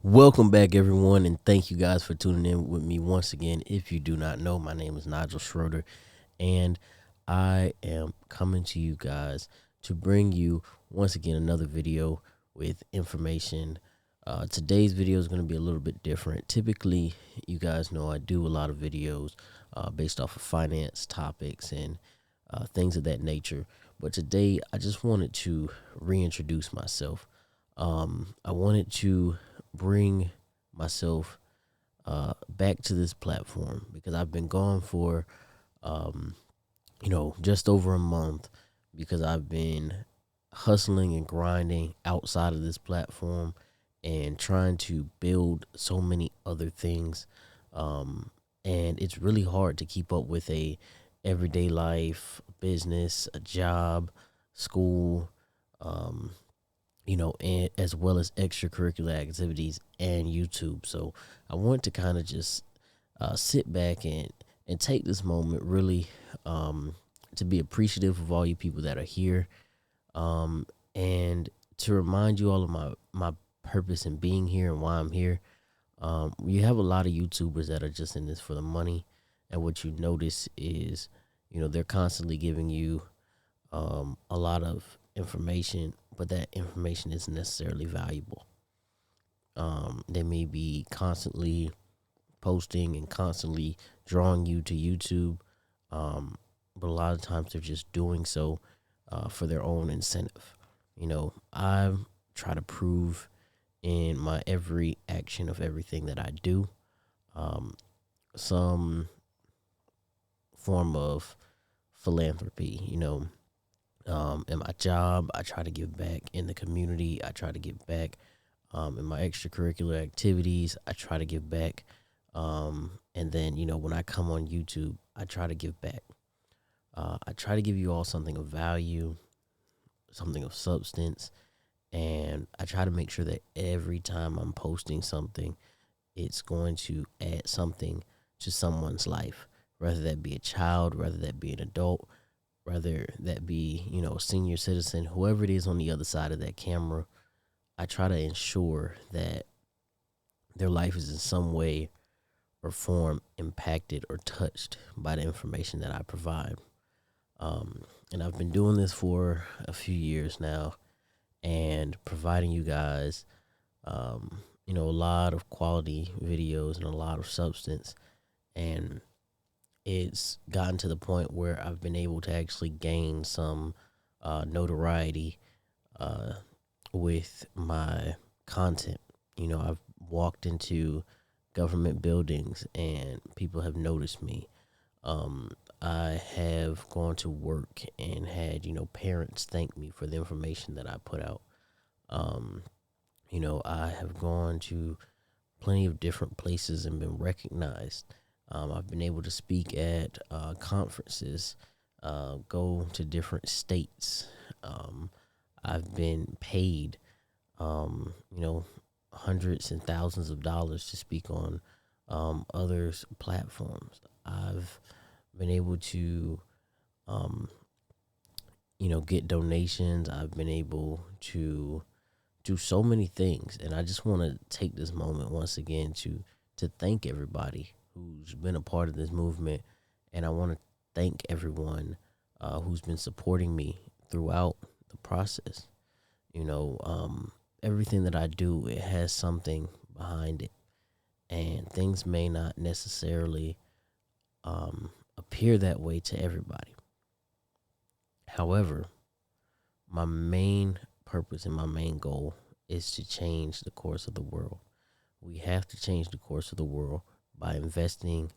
Welcome back, everyone, and thank you guys for tuning in with me once again. If you do not know, my name is Nigel MrSchroeter, and I am coming to you guys to bring you once again another video with information. Today's video is going to be a little bit different. Typically, you guys know I do a lot of videos based off of finance topics and things of that nature. But today, I just wanted to reintroduce myself. I wanted to bring myself back to this platform because I've been gone for just over a month because I've been hustling and grinding outside of this platform and trying to build so many other things. And it's really hard to keep up with a everyday life, business, a job, school, and as well as extracurricular activities and YouTube. So I want to kind of just sit back and take this moment really to be appreciative of all you people that are here, and to remind you all of my purpose in being here and why I'm here. You have a lot of YouTubers that are just in this for the money, and what you notice is, they're constantly giving you a lot of information, but that information isn't necessarily valuable. They may be constantly posting and constantly drawing you to YouTube, but a lot of times they're just doing so for their own incentive. I try to prove in my every action of everything that I do some form of philanthropy. In my job, I try to give back. In the community, I try to give back. In my extracurricular activities, I try to give back. And then, when I come on YouTube, I try to give back. I try to give you all something of value, something of substance, and I try to make sure that every time I'm posting something, it's going to add something to someone's life, whether that be a child, whether that be an adult, whether that be, a senior citizen, whoever it is on the other side of that camera. I try to ensure that their life is in some way or form impacted or touched by the information that I provide. And I've been doing this for a few years now and providing you guys, a lot of quality videos and a lot of substance. And it's gotten to the point where I've been able to actually gain some notoriety with my content. I've walked into government buildings and people have noticed me. I have gone to work and had, parents thank me for the information that I put out. I have gone to plenty of different places and been recognized. I've been able to speak at conferences, go to different states. I've been paid, hundreds and thousands of dollars to speak on others' platforms. I've been able to, get donations. I've been able to do so many things, and I just want to take this moment once again to thank everybody who's been a part of this movement, and I want to thank everyone who's been supporting me throughout the process. Everything that I do, it has something behind it, and things may not necessarily appear that way to everybody. However, my main purpose and my main goal is to change the course of the world. We have to change the course of the world by investing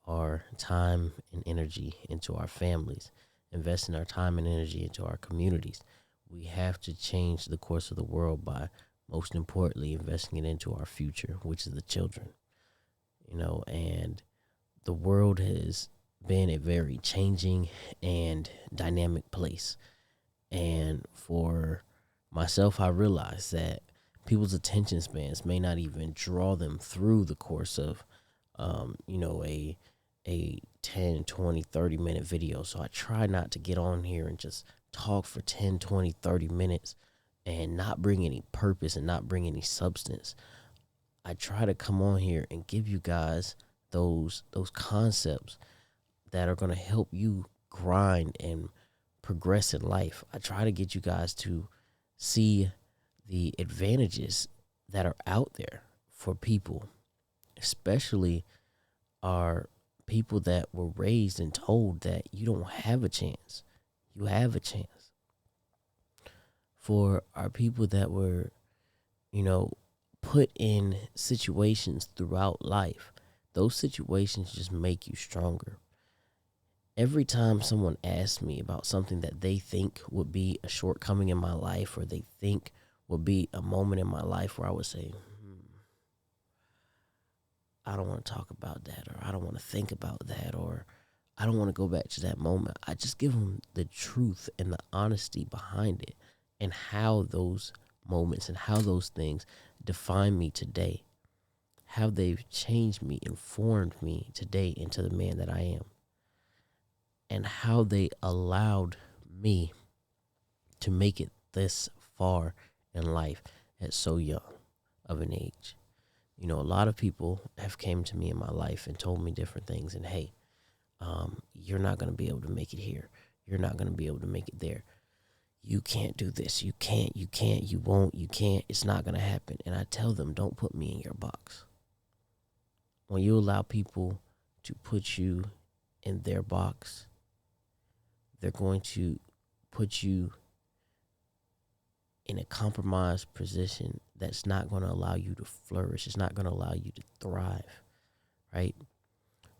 our time and energy into our families, investing our time and energy into our communities. We have to change the course of the world by, most importantly, investing it into our future, which is the children. And the world has been a very changing and dynamic place. And for myself, I realized that people's attention spans may not even draw them through the course of, a 10, 20, 30-minute video. So I try not to get on here and just talk for 10, 20, 30 minutes and not bring any purpose and not bring any substance. I try to come on here and give you guys those concepts that are going to help you grind and progress in life. I try to get you guys to see the advantages that are out there for people, especially our people that were raised and told that you don't have a chance. You have a chance. For our people that were, put in situations throughout life, those situations just make you stronger. Every time someone asks me about something that they think would be a shortcoming in my life, or they think would be a moment in my life where I would say, I don't want to talk about that, or I don't want to think about that, or I don't want to go back to that moment. I just give them the truth and the honesty behind it, and how those moments and how those things define me today, how they've changed me and formed me today into the man that I am, and how they allowed me to make it this far in life at so young of an age. A lot of people have came to me in my life and told me different things, and hey, you're not going to be able to make it here. You're not going to be able to make it there. You can't do this. You can't, you won't, you can't. It's not going to happen. And I tell them, don't put me in your box. When you allow people to put you in their box, they're going to put you in a compromised position that's not going to allow you to flourish. It's not going to allow you to thrive, right?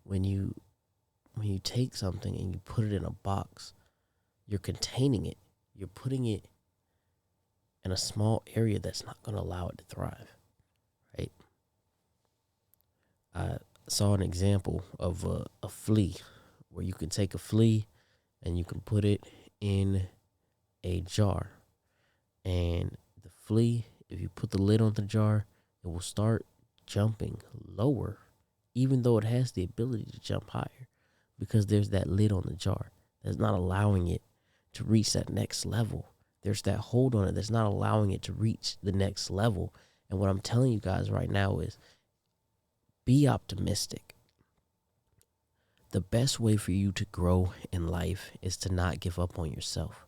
When you take something and you put it in a box, you're containing it. You're putting it in a small area that's not going to allow it to thrive, right? I saw an example of a flea, where you can take a flea and you can put it in a jar. And the flea, if you put the lid on the jar, it will start jumping lower, even though it has the ability to jump higher, because there's that lid on the jar that's not allowing it to reach that next level. There's that hold on it that's not allowing it to reach the next level. And what I'm telling you guys right now is, be optimistic. The best way for you to grow in life is to not give up on yourself.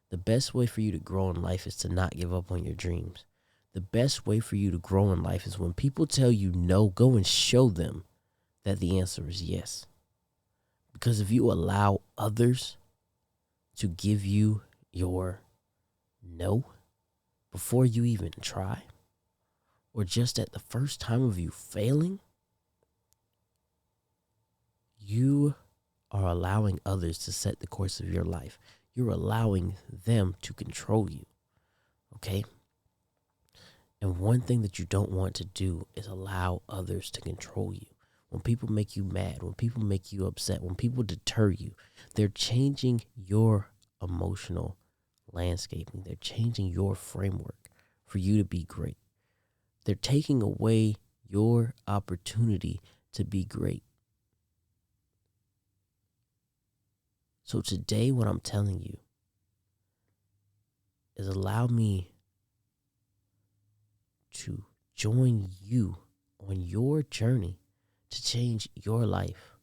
The best way for you to grow in life is to not give up on your dreams. The best way for you to grow in life is when people tell you no, go and show them that the answer is yes. Because if you allow others to give you your no before you even try, or just at the first time of you failing, you are allowing others to set the course of your life. You're allowing them to control you, okay? And one thing that you don't want to do is allow others to control you. When people make you mad, when people make you upset, when people deter you, they're changing your emotional landscaping. They're changing your framework for you to be great. They're taking away your opportunity to be great. So today, what I'm telling you is, allow me to join you on your journey to change your life.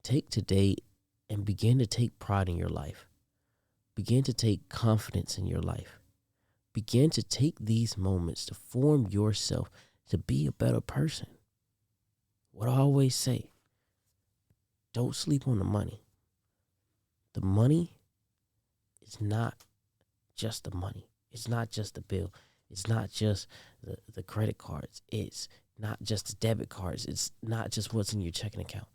Take today and begin to take pride in your life. Begin to take confidence in your life. Begin to take these moments to form yourself to be a better person. What I always say, don't sleep on the money. The money is not just the money. It's not just the bill. It's not just the credit cards. It's not just the debit cards. It's not just what's in your checking account.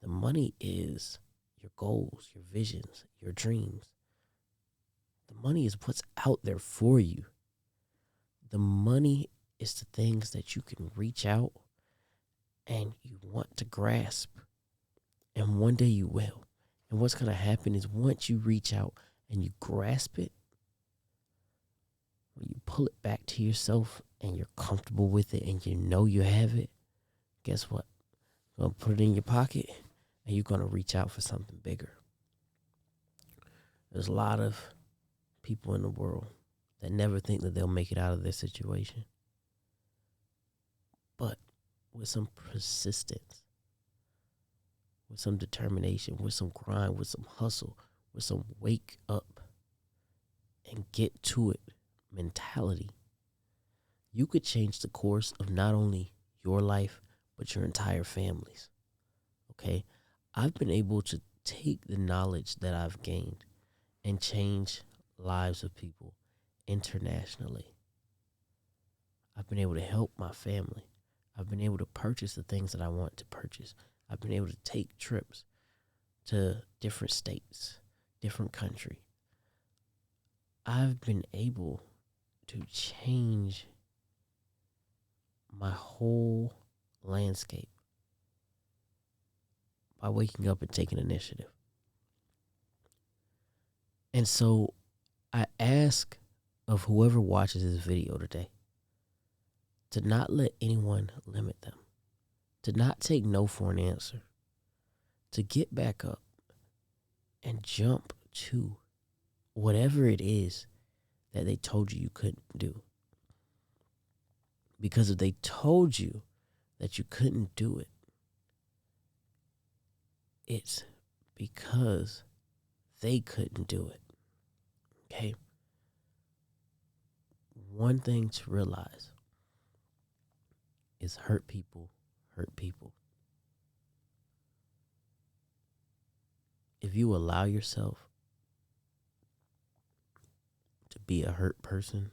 The money is your goals, your visions, your dreams. The money is what's out there for you. The money is the things that you can reach out and you want to grasp. And one day you will. And what's going to happen is, once you reach out and you grasp it, when you pull it back to yourself and you're comfortable with it and you know you have it, guess what? You're going to put it in your pocket and you're going to reach out for something bigger. There's a lot of people in the world that never think that they'll make it out of their situation. But with some persistence, with some determination, with some grind, with some hustle, with some wake up and get to it mentality, you could change the course of not only your life, but your entire family's. Okay? I've been able to take the knowledge that I've gained and change lives of people internationally. I've been able to help my family. I've been able to purchase the things that I want to purchase. I've been able to take trips to different states, different country. I've been able to change my whole landscape by waking up and taking initiative. And so I ask of whoever watches this video today to not let anyone limit them, to not take no for an answer, to get back up and jump to whatever it is that they told you couldn't do. Because if they told you that you couldn't do it, it's because they couldn't do it. Okay? One thing to realize is hurt people hurt people. If you allow yourself to be a hurt person,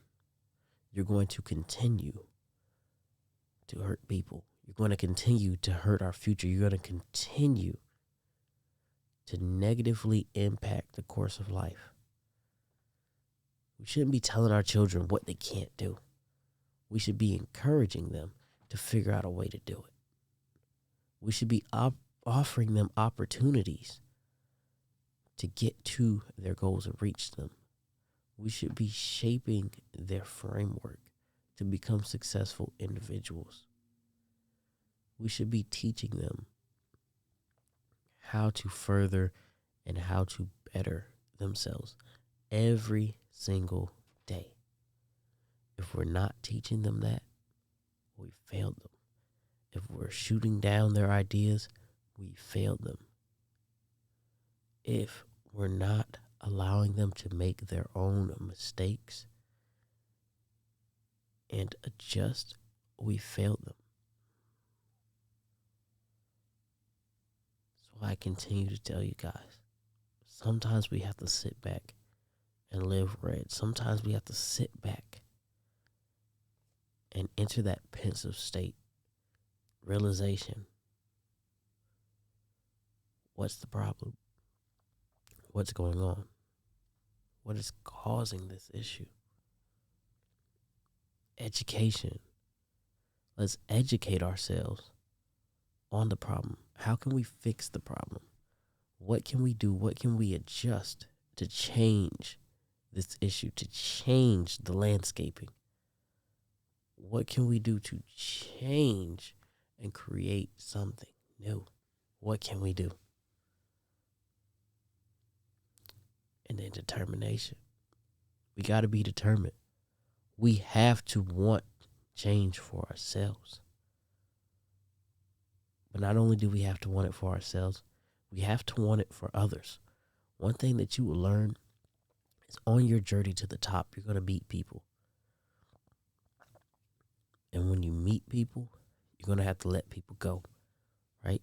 you're going to continue to hurt people. You're going to continue to hurt our future. You're going to continue to negatively impact the course of life. We shouldn't be telling our children what they can't do. We should be encouraging them to figure out a way to do it. We should be offering them opportunities to get to their goals and reach them. We should be shaping their framework to become successful individuals. We should be teaching them how to further and how to better themselves every single day. If we're not teaching them that, we failed them. If we're shooting down their ideas, we failed them. If we're not allowing them to make their own mistakes and adjust, we failed them. So I continue to tell you guys, sometimes we have to sit back and live red. Sometimes we have to sit back and enter that pensive state, realization. What's the problem? What's going on? What is causing this issue? Education. Let's educate ourselves on the problem. How can we fix the problem? What can we do? What can we adjust to change this issue, to change the landscaping? What can we do to change and create something new? What can we do? And then determination. We got to be determined. We have to want change for ourselves. But not only do we have to want it for ourselves, we have to want it for others. One thing that you will learn is on your journey to the top, you're going to meet people. And when you meet people, you're going to have to let people go, right?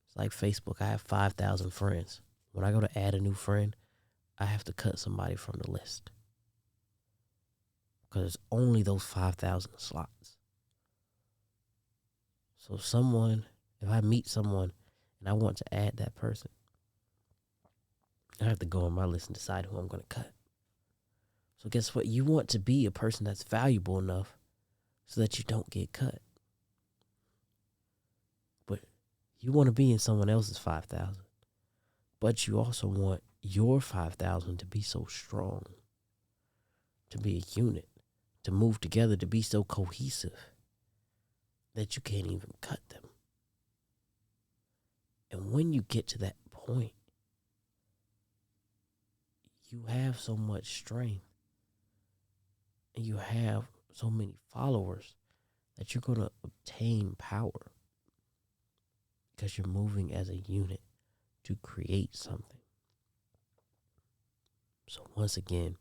It's like Facebook. I have 5,000 friends. When I go to add a new friend, I have to cut somebody from the list. Because it's only those 5,000 slots. So if I meet someone and I want to add that person, I have to go on my list and decide who I'm going to cut. So guess what? You want to be a person that's valuable enough so that you don't get cut. But you want to be in someone else's 5,000. But you also want your 5,000 to be so strong, to be a unit, to move together, to be so cohesive that you can't even cut them. And when you get to that point, you have so much strength and you have so many followers that you're going to obtain power because you're moving as a unit to create something. So once again,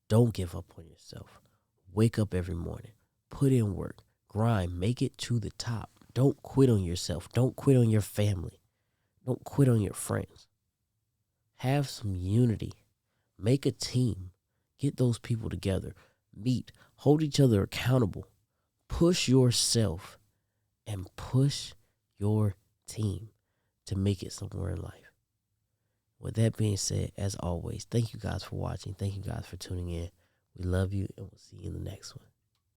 don't give up on yourself. Wake up every morning. Put in work. Grind. Make it to the top. Don't quit on yourself. Don't quit on your family. Don't quit on your friends. Have some unity. Make a team. Get those people together. Meet. Hold each other accountable. Push yourself and push your team to make it somewhere in life. With that being said, as always, thank you guys for watching. Thank you guys for tuning in. We love you, and we'll see you in the next one.